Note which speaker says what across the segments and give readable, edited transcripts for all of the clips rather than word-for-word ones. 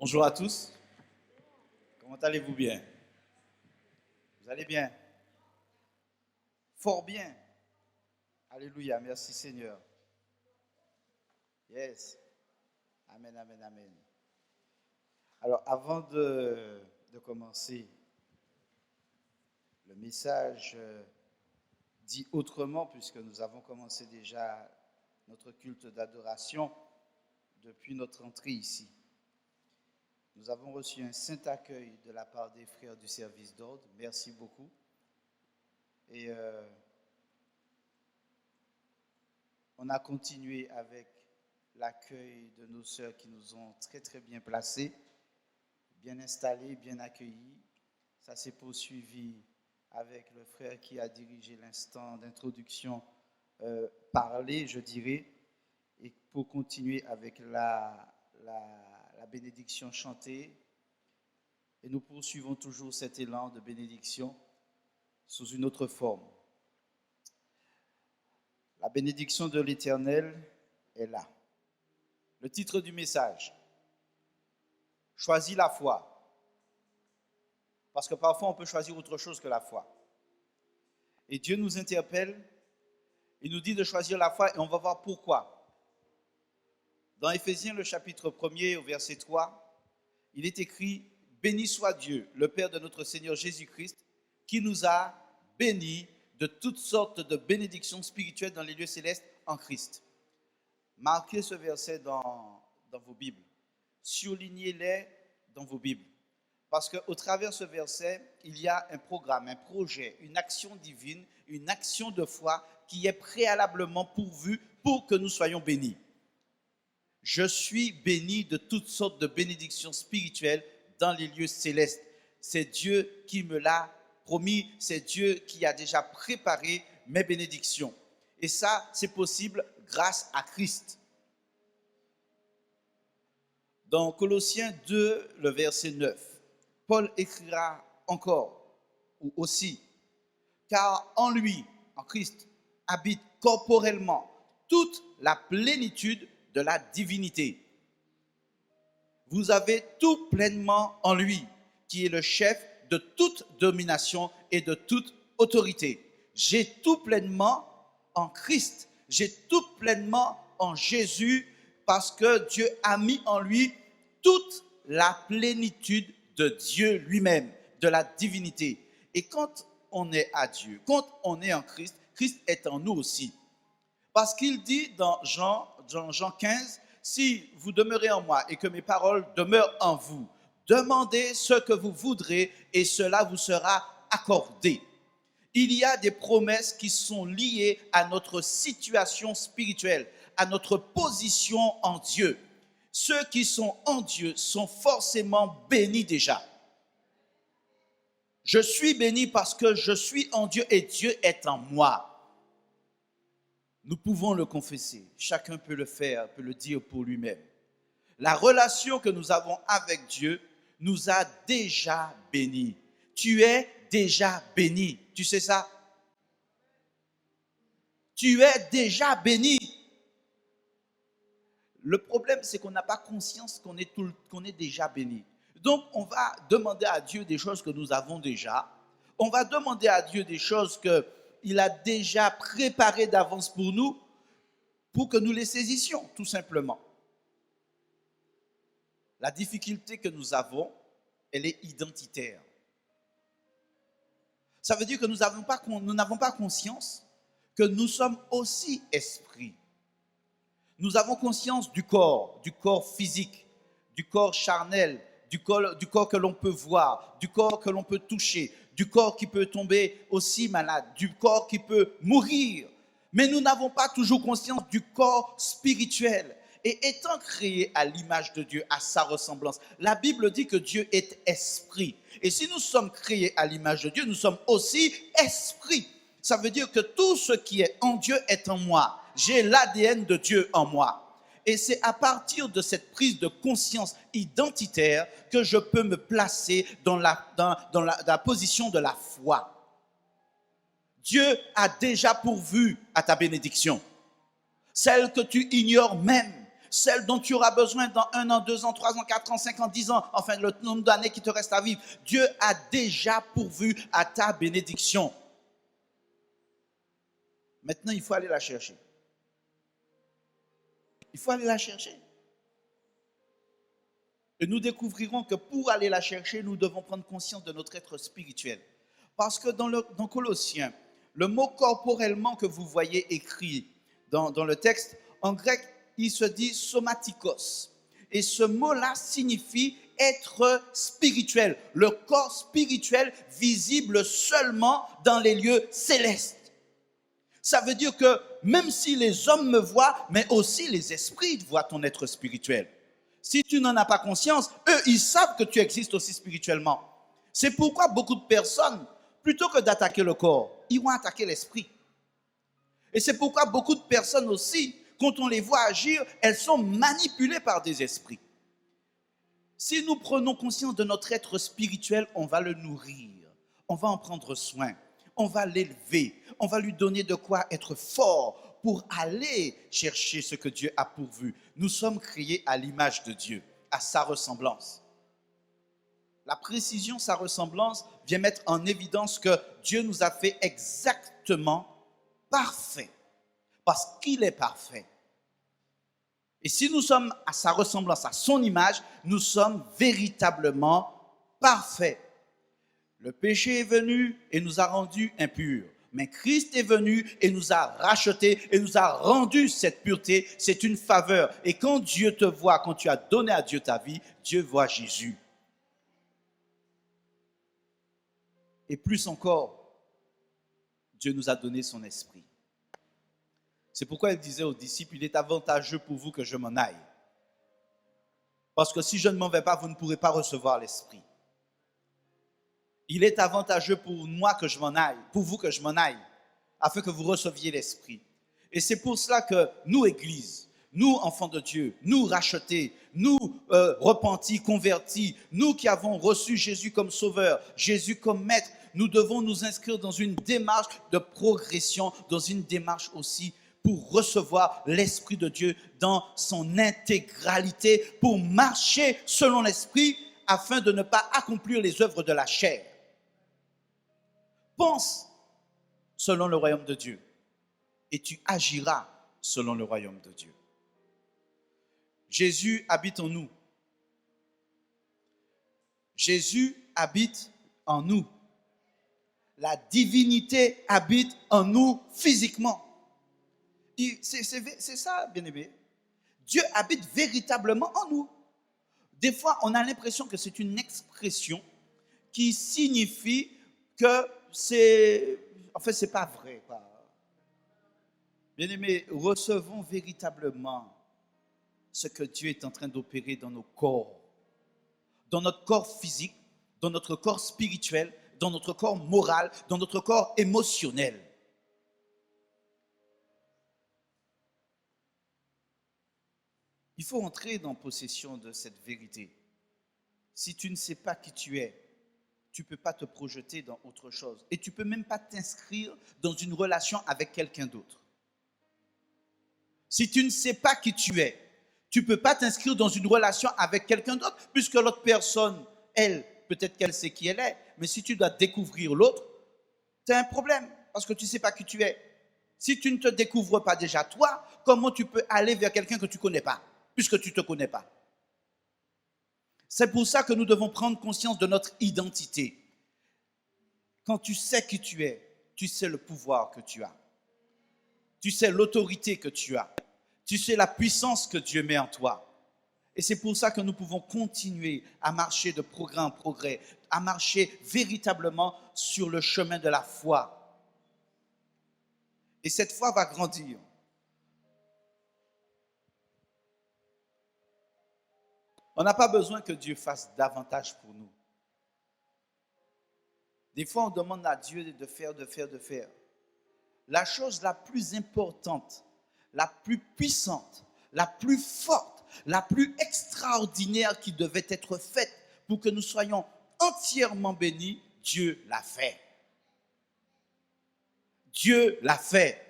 Speaker 1: Bonjour à tous, comment allez-vous bien? Vous allez bien? Fort bien. Alléluia, merci Seigneur. Yes. Amen, amen, amen. Alors avant de commencer, le message dit autrement puisque nous avons commencé déjà notre culte d'adoration depuis notre entrée ici. Nous avons reçu un saint accueil de la part des frères du service d'ordre. Merci beaucoup. Et on a continué avec l'accueil de nos sœurs qui nous ont très très bien placés, bien installés, bien accueillis. Ça s'est poursuivi avec le frère qui a dirigé l'instant d'introduction parlé, je dirais, et pour continuer avec la bénédiction chantée. Et nous poursuivons toujours cet élan de bénédiction sous une autre forme. La bénédiction de l'Éternel est là. Le titre du message, choisis la foi. Parce que parfois on peut choisir autre chose que la foi. Et Dieu nous interpelle, il nous dit de choisir la foi et on va voir pourquoi. Dans Éphésiens, le chapitre 1er, au verset 3, il est écrit « Béni soit Dieu, le Père de notre Seigneur Jésus-Christ, qui nous a bénis de toutes sortes de bénédictions spirituelles dans les lieux célestes en Christ. » Marquez ce verset dans vos Bibles. Surlignez-les dans vos Bibles. Parce qu'au travers de ce verset, il y a un programme, un projet, une action divine, une action de foi qui est préalablement pourvue pour que nous soyons bénis. Je suis béni de toutes sortes de bénédictions spirituelles dans les lieux célestes. C'est Dieu qui me l'a promis, c'est Dieu qui a déjà préparé mes bénédictions. Et ça, c'est possible grâce à Christ. Dans Colossiens 2, le verset 9, Paul écrira encore, ou aussi, car en lui, en Christ, habite corporellement toute la plénitude de la divinité. Vous avez tout pleinement en lui, qui est le chef de toute domination et de toute autorité. J'ai tout pleinement en Christ. J'ai tout pleinement en Jésus parce que Dieu a mis en lui toute la plénitude de Dieu lui-même, de la divinité. Et quand on est à Dieu, quand on est en Christ, Christ est en nous aussi. Parce qu'il dit dans Jean 15, si vous demeurez en moi et que mes paroles demeurent en vous, demandez ce que vous voudrez et cela vous sera accordé. Il y a des promesses qui sont liées à notre situation spirituelle, à notre position en Dieu. Ceux qui sont en Dieu sont forcément bénis déjà. Je suis béni parce que je suis en Dieu et Dieu est en moi. Nous pouvons le confesser. Chacun peut le faire, peut le dire pour lui-même. La relation que nous avons avec Dieu nous a déjà bénis. Tu es déjà béni. Tu sais ça? Tu es déjà béni. Le problème, c'est qu'on n'a pas conscience qu'on est déjà béni. Donc, on va demander à Dieu des choses que nous avons déjà. On va demander à Dieu des choses qu'il a déjà préparées d'avance pour nous, pour que nous les saisissions, tout simplement. La difficulté que nous avons, elle est identitaire. Ça veut dire que nous n'avons pas conscience que nous sommes aussi esprits. Nous avons conscience du corps physique, du corps charnel, du corps que l'on peut voir, du corps que l'on peut toucher, du corps qui peut tomber aussi malade, du corps qui peut mourir. Mais nous n'avons pas toujours conscience du corps spirituel. Et étant créé à l'image de Dieu, à sa ressemblance, la Bible dit que Dieu est esprit. Et si nous sommes créés à l'image de Dieu, nous sommes aussi esprits. Ça veut dire que tout ce qui est en Dieu est en moi. J'ai l'ADN de Dieu en moi. Et c'est à partir de cette prise de conscience identitaire que je peux me placer dans la position de la foi. Dieu a déjà pourvu à ta bénédiction. Celle que tu ignores même. celle dont tu auras besoin dans 1 an, 2 ans, 3 ans, 4 ans, 5 ans, 10 ans, enfin le nombre d'années qui te reste à vivre. Dieu a déjà pourvu à ta bénédiction. Maintenant, il faut aller la chercher. Il faut aller la chercher. Et nous découvrirons que pour aller la chercher, nous devons prendre conscience de notre être spirituel. Parce que dans Colossiens, le mot corporellement que vous voyez écrit dans le texte, en grec, il se dit somatikos. Et ce mot-là signifie être spirituel. Le corps spirituel visible seulement dans les lieux célestes. Ça veut dire que même si les hommes me voient, mais aussi les esprits voient ton être spirituel. Si tu n'en as pas conscience, eux, ils savent que tu existes aussi spirituellement. C'est pourquoi beaucoup de personnes, plutôt que d'attaquer le corps, ils vont attaquer l'esprit. Et c'est pourquoi beaucoup de personnes aussi, quand on les voit agir, elles sont manipulées par des esprits. Si nous prenons conscience de notre être spirituel, on va le nourrir, on va en prendre soin, on va l'élever, on va lui donner de quoi être fort pour aller chercher ce que Dieu a pourvu. Nous sommes créés à l'image de Dieu, à sa ressemblance. La précision, sa ressemblance, vient mettre en évidence que Dieu nous a fait exactement parfaits, parce qu'il est parfait. Et si nous sommes à sa ressemblance, à son image, nous sommes véritablement parfaits. Le péché est venu et nous a rendus impurs. Mais Christ est venu et nous a rachetés et nous a rendu cette pureté. C'est une faveur. Et quand Dieu te voit, quand tu as donné à Dieu ta vie, Dieu voit Jésus. Et plus encore, Dieu nous a donné son esprit. C'est pourquoi il disait aux disciples, il est avantageux pour vous que je m'en aille. Parce que si je ne m'en vais pas, vous ne pourrez pas recevoir l'esprit. Il est avantageux pour moi que je m'en aille, pour vous que je m'en aille, afin que vous receviez l'esprit. Et c'est pour cela que nous, Église, nous, enfants de Dieu, nous rachetés, nous repentis, convertis, nous qui avons reçu Jésus comme sauveur, Jésus comme maître, nous devons nous inscrire dans une démarche de progression, dans une démarche aussi pour recevoir l'Esprit de Dieu dans son intégralité, pour marcher selon l'Esprit, afin de ne pas accomplir les œuvres de la chair. Pense selon le royaume de Dieu et tu agiras selon le royaume de Dieu. Jésus habite en nous. Jésus habite en nous. La divinité habite en nous physiquement. C'est ça, bien-aimé. Dieu habite véritablement en nous. Des fois, on a l'impression que c'est une expression qui signifie que en fait, c'est pas vrai. Bien-aimés, recevons véritablement ce que Dieu est en train d'opérer dans nos corps. Dans notre corps physique, dans notre corps spirituel, dans notre corps moral, dans notre corps émotionnel. Il faut entrer dans possession de cette vérité. Si tu ne sais pas qui tu es, tu ne peux pas te projeter dans autre chose. Et tu ne peux même pas t'inscrire dans une relation avec quelqu'un d'autre. Si tu ne sais pas qui tu es, tu ne peux pas t'inscrire dans une relation avec quelqu'un d'autre, puisque l'autre personne, elle, peut-être qu'elle sait qui elle est, mais si tu dois découvrir l'autre, tu as un problème, parce que tu ne sais pas qui tu es. Si tu ne te découvres pas déjà toi, comment tu peux aller vers quelqu'un que tu ne connais pas, puisque tu ne te connais pas? C'est pour ça que nous devons prendre conscience de notre identité. Quand tu sais qui tu es, tu sais le pouvoir que tu as. Tu sais l'autorité que tu as. Tu sais la puissance que Dieu met en toi. Et c'est pour ça que nous pouvons continuer à marcher de progrès en progrès, à marcher véritablement sur le chemin de la foi. Et cette foi va grandir. On n'a pas besoin que Dieu fasse davantage pour nous. Des fois, on demande à Dieu de faire. La chose la plus importante, la plus puissante, la plus forte, la plus extraordinaire qui devait être faite pour que nous soyons entièrement bénis, Dieu l'a fait. Dieu l'a fait.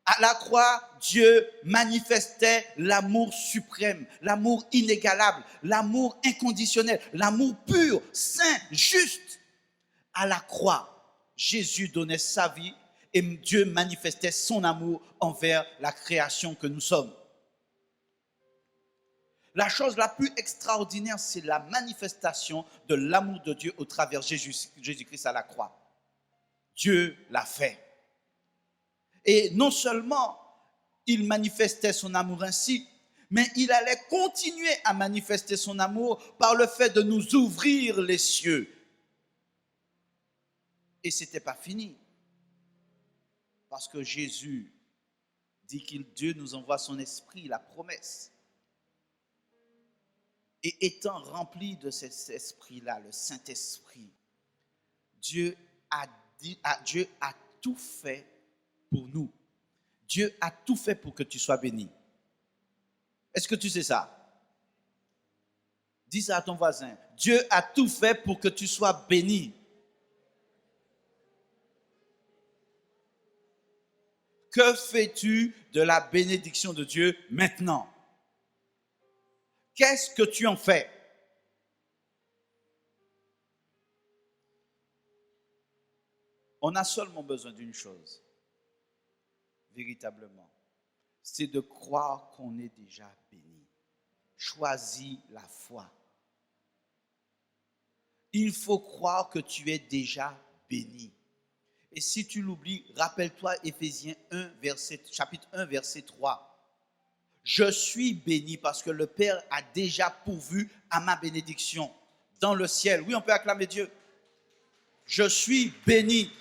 Speaker 1: À la croix, Dieu manifestait l'amour suprême, l'amour inégalable, l'amour inconditionnel, l'amour pur, saint, juste. À la croix, Jésus donnait sa vie et Dieu manifestait son amour envers la création que nous sommes. La chose la plus extraordinaire, c'est la manifestation de l'amour de Dieu au travers de Jésus-Christ à la croix. Dieu l'a fait. Et non seulement il manifestait son amour ainsi, mais il allait continuer à manifester son amour par le fait de nous ouvrir les cieux. Et ce n'était pas fini. Parce que Jésus dit que Dieu nous envoie son esprit, la promesse. Et étant rempli de cet esprit-là, le Saint-Esprit, Dieu a tout fait pour nous. Dieu a tout fait pour que tu sois béni. Est-ce que tu sais ça? Dis ça à ton voisin. Dieu a tout fait pour que tu sois béni. Que fais-tu de la bénédiction de Dieu maintenant? Qu'est-ce que tu en fais? On a seulement besoin d'une chose, véritablement, c'est de croire qu'on est déjà béni. Choisis la foi. Il faut croire que tu es déjà béni. Et si tu l'oublies, rappelle-toi Éphésiens 1, chapitre 1, verset 3. Je suis béni parce que le Père a déjà pourvu à ma bénédiction dans le ciel. Oui, on peut acclamer Dieu. Je suis béni.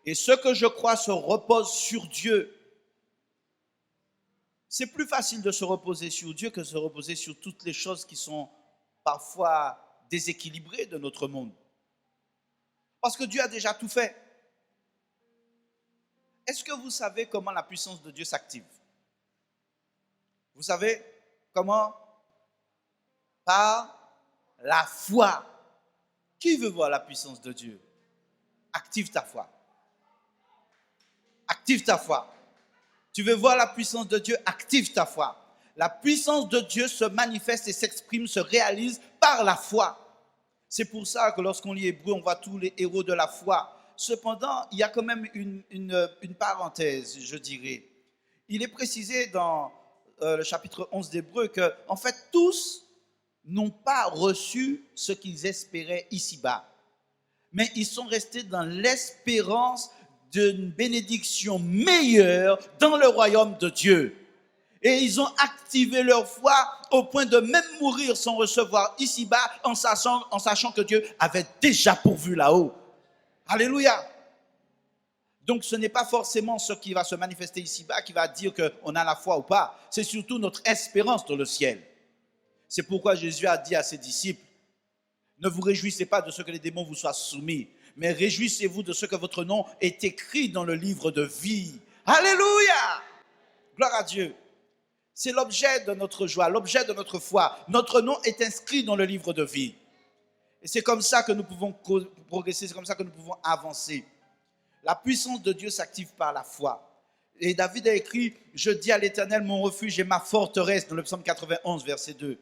Speaker 1: Et ce que je crois se repose sur Dieu. C'est plus facile de se reposer sur Dieu que de se reposer sur toutes les choses qui sont parfois déséquilibrées de notre monde. Parce que Dieu a déjà tout fait. Est-ce que vous savez comment la puissance de Dieu s'active? Vous savez comment? Par la foi. Qui veut voir la puissance de Dieu? Active ta foi. Active ta foi. Tu veux voir la puissance de Dieu? Active ta foi. La puissance de Dieu se manifeste et s'exprime, se réalise par la foi. C'est pour ça que lorsqu'on lit Hébreu, on voit tous les héros de la foi. Cependant, il y a quand même une parenthèse, je dirais. Il est précisé dans le chapitre 11 d'Hébreu que, en fait, tous n'ont pas reçu ce qu'ils espéraient ici-bas. Mais ils sont restés dans l'espérance d'une bénédiction meilleure dans le royaume de Dieu. Et ils ont activé leur foi au point de même mourir sans recevoir ici-bas en sachant que Dieu avait déjà pourvu là-haut. Alléluia. Donc ce n'est pas forcément ce qui va se manifester ici-bas qui va dire qu'on a la foi ou pas. C'est surtout notre espérance dans le ciel. C'est pourquoi Jésus a dit à ses disciples, ne vous réjouissez pas de ce que les démons vous soient soumis, mais réjouissez-vous de ce que votre nom est écrit dans le livre de vie. Alléluia. Gloire à Dieu. C'est l'objet de notre joie, l'objet de notre foi. Notre nom est inscrit dans le livre de vie. Et c'est comme ça que nous pouvons progresser, c'est comme ça que nous pouvons avancer. La puissance de Dieu s'active par la foi. Et David a écrit, je dis à l'Éternel, mon refuge et ma forteresse, dans le psaume 91, verset 2.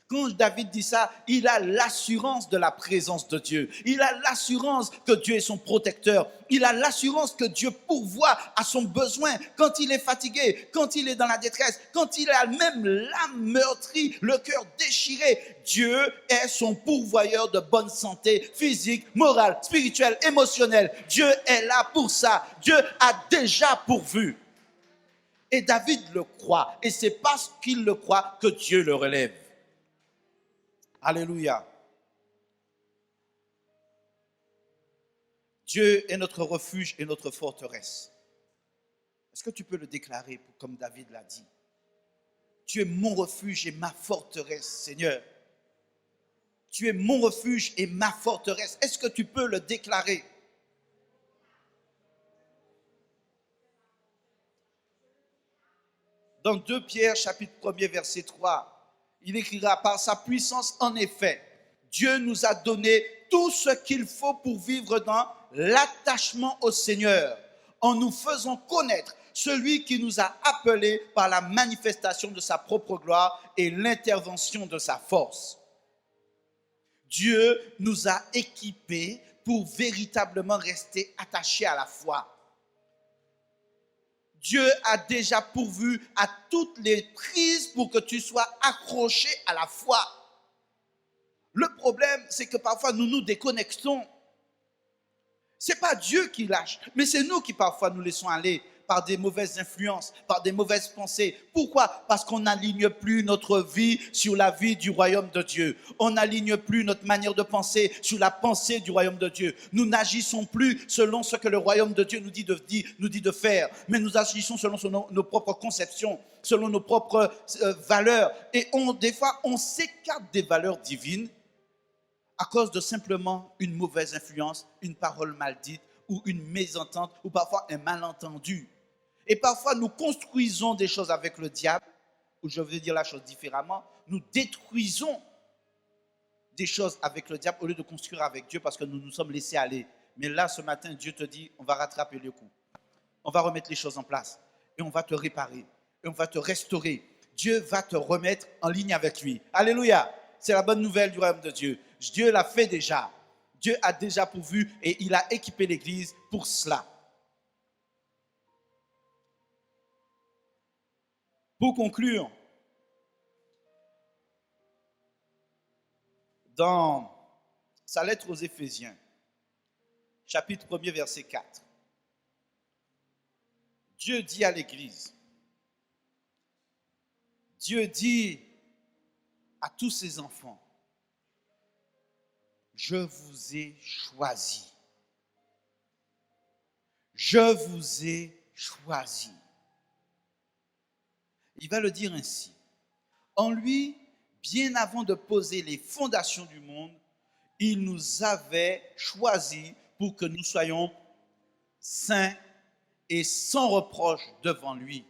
Speaker 1: Quand David dit ça, il a l'assurance de la présence de Dieu. Il a l'assurance que Dieu est son protecteur. Il a l'assurance que Dieu pourvoit à son besoin quand il est fatigué, quand il est dans la détresse, quand il a même l'âme meurtrie, le cœur déchiré. Dieu est son pourvoyeur de bonne santé physique, morale, spirituelle, émotionnelle. Dieu est là pour ça. Dieu a déjà pourvu. Et David le croit. Et c'est parce qu'il le croit que Dieu le relève. Alléluia. Dieu est notre refuge et notre forteresse. Est-ce que tu peux le déclarer comme David l'a dit? Tu es mon refuge et ma forteresse, Seigneur. Tu es mon refuge et ma forteresse. Est-ce que tu peux le déclarer? Dans 2 Pierre, chapitre 1er, verset 3, il écrira, par sa puissance, en effet, Dieu nous a donné tout ce qu'il faut pour vivre dans l'attachement au Seigneur, en nous faisant connaître celui qui nous a appelés par la manifestation de sa propre gloire et l'intervention de sa force. Dieu nous a équipés pour véritablement rester attachés à la foi. Dieu a déjà pourvu à toutes les prises pour que tu sois accroché à la foi. Le problème, c'est que parfois nous nous déconnectons. Ce n'est pas Dieu qui lâche, mais c'est nous qui parfois nous laissons aller par des mauvaises influences, par des mauvaises pensées. Pourquoi? Parce qu'on n'aligne plus notre vie sur la vie du royaume de Dieu. On n'aligne plus notre manière de penser sur la pensée du royaume de Dieu. Nous n'agissons plus selon ce que le royaume de Dieu nous dit de faire, mais nous agissons selon nos propres conceptions, selon nos propres valeurs. Et des fois, on s'écarte des valeurs divines à cause de simplement une mauvaise influence, une parole mal dite, ou une mésentente, ou parfois un malentendu. Et parfois, nous construisons des choses avec le diable, ou je veux dire la chose différemment, nous détruisons des choses avec le diable au lieu de construire avec Dieu parce que nous nous sommes laissés aller. Mais là, ce matin, Dieu te dit, on va rattraper le coup. On va remettre les choses en place et on va te réparer et on va te restaurer. Dieu va te remettre en ligne avec lui. Alléluia! C'est la bonne nouvelle du royaume de Dieu. Dieu l'a fait déjà. Dieu a déjà pourvu et il a équipé l'Église pour cela. Pour conclure, dans sa lettre aux Éphésiens, chapitre 1er, verset 4, Dieu dit à l'Église, Dieu dit à tous ses enfants, je vous ai choisi. Je vous ai choisi. Il va le dire ainsi. En lui, bien avant de poser les fondations du monde, il nous avait choisis pour que nous soyons saints et sans reproche devant lui.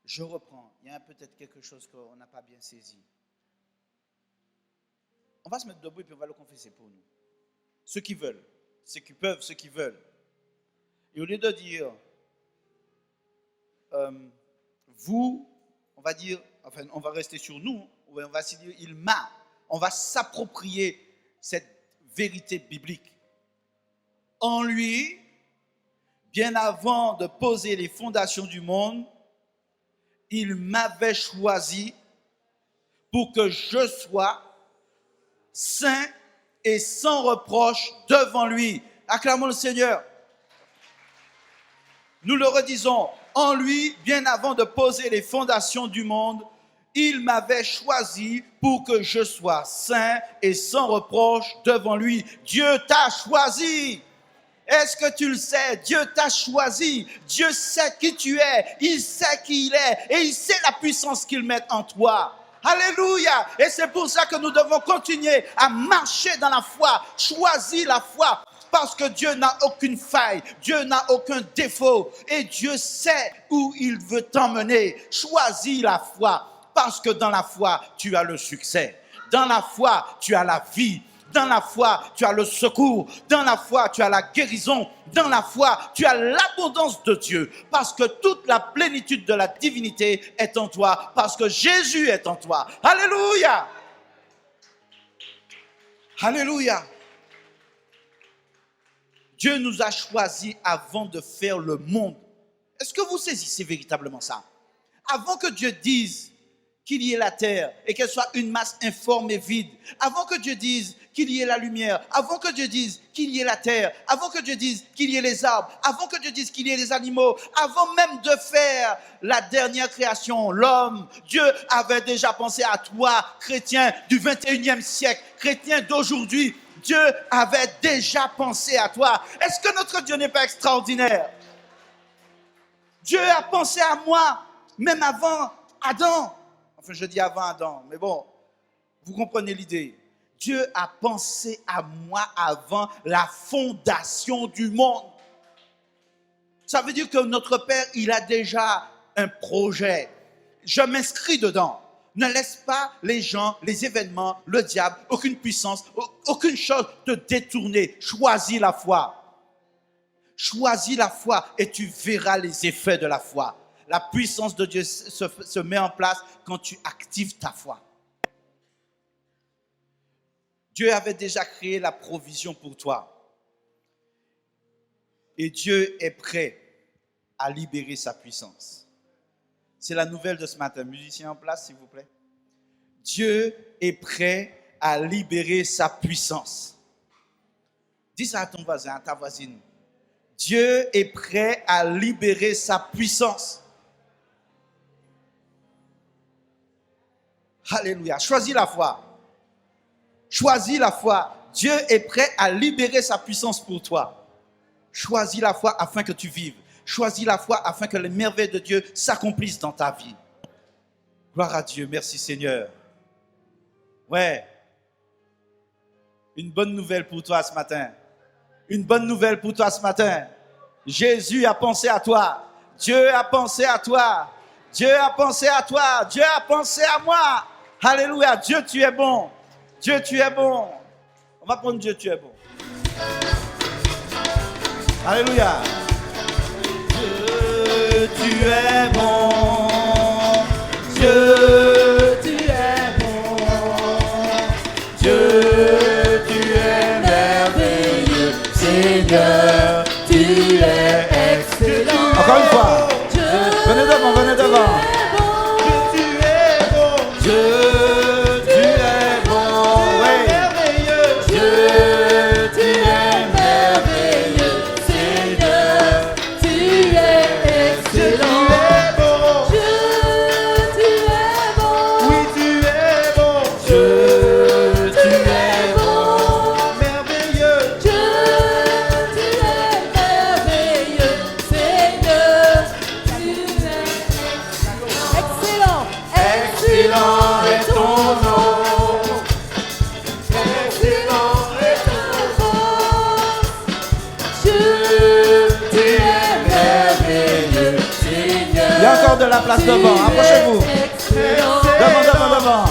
Speaker 1: Je reprends. Il y a peut-être quelque chose qu'on n'a pas bien saisi. On va se mettre debout et puis on va le confesser pour nous. Ceux qui veulent, ceux qui peuvent, ceux qui veulent. Et au lieu de dire, vous, on va dire, enfin, on va rester sur nous, on va se dire, il m'a. On va s'approprier cette vérité biblique. En lui, bien avant de poser les fondations du monde, il m'avait choisi pour que je sois saint et sans reproche devant lui. Acclamons le Seigneur. Nous le redisons, en lui, bien avant de poser les fondations du monde, il m'avait choisi pour que je sois saint et sans reproche devant lui. Dieu t'a choisi. Est-ce que tu le sais? Dieu t'a choisi. Dieu sait qui tu es. Il sait qui il est. Et il sait la puissance qu'il met en toi. Alléluia. Et c'est pour ça que nous devons continuer à marcher dans la foi. Choisis la foi. Parce que Dieu n'a aucune faille. Dieu n'a aucun défaut. Et Dieu sait où il veut t'emmener. Choisis la foi. Parce que dans la foi, tu as le succès. Dans la foi, tu as la vie. Dans la foi, tu as le secours. Dans la foi, tu as la guérison. Dans la foi, tu as l'abondance de Dieu. Parce que toute la plénitude de la divinité est en toi. Parce que Jésus est en toi. Alléluia! Alléluia! Dieu nous a choisis avant de faire le monde. Est-ce que vous saisissez véritablement ça? Avant que Dieu dise qu'il y ait la terre et qu'elle soit une masse informe et vide, avant que Dieu dise qu'il y ait la lumière, avant que Dieu dise qu'il y ait la terre, avant que Dieu dise qu'il y ait les arbres, avant que Dieu dise qu'il y ait les animaux, avant même de faire la dernière création, l'homme, Dieu avait déjà pensé à toi, chrétien du 21e siècle, chrétien d'aujourd'hui. Dieu avait déjà pensé à toi. Est-ce que notre Dieu n'est pas extraordinaire? Dieu a pensé à moi, même avant Adam. Enfin, je dis avant Adam, mais bon, vous comprenez l'idée. Dieu a pensé à moi avant la fondation du monde. Ça veut dire que notre Père, il a déjà un projet. Je m'inscris dedans. Ne laisse pas les gens, les événements, le diable, aucune puissance, aucune chose te détourner. Choisis la foi. Choisis la foi et tu verras les effets de la foi. La puissance de Dieu se met en place quand tu actives ta foi. Dieu avait déjà créé la provision pour toi. Et Dieu est prêt à libérer sa puissance. C'est la nouvelle de ce matin. Musicien en place, s'il vous plaît. Dieu est prêt à libérer sa puissance. Dis ça à ton voisin, à ta voisine. Dieu est prêt à libérer sa puissance. Alléluia. Choisis la foi. Choisis la foi. Dieu est prêt à libérer sa puissance pour toi. Choisis la foi afin que tu vives. Choisis la foi afin que les merveilles de Dieu s'accomplissent dans ta vie. Gloire à Dieu. Merci Seigneur. Ouais. Une bonne nouvelle pour toi ce matin. Une bonne nouvelle pour toi ce matin. Jésus a pensé à toi. Dieu a pensé à toi. Dieu a pensé à toi. Dieu a pensé à moi. Alléluia. Dieu, tu es bon. Dieu, tu es bon. On va prendre Dieu, tu es bon. Alléluia. Dieu, tu es bon. Dieu, tu es bon. Dieu, tu es merveilleux. Seigneur, tu es excellent. Encore une fois. Venez devant, venez devant. Dieu, tu es bon. Dieu, tu es bon. Oui. Dieu, tu es merveilleux. Seigneur, tu es excellent. Dieu, tu es bon. Oui, tu es bon. Dieu, tu es bon. Merveilleux. Dieu, tu es merveilleux. Seigneur, tu es excellent. Excellent est ton nom. Excellent est ton nom. Dieu, tu es merveilleux. Seigneur, il y a encore de la place devant. Approchez-vous. Devant, devant, devant.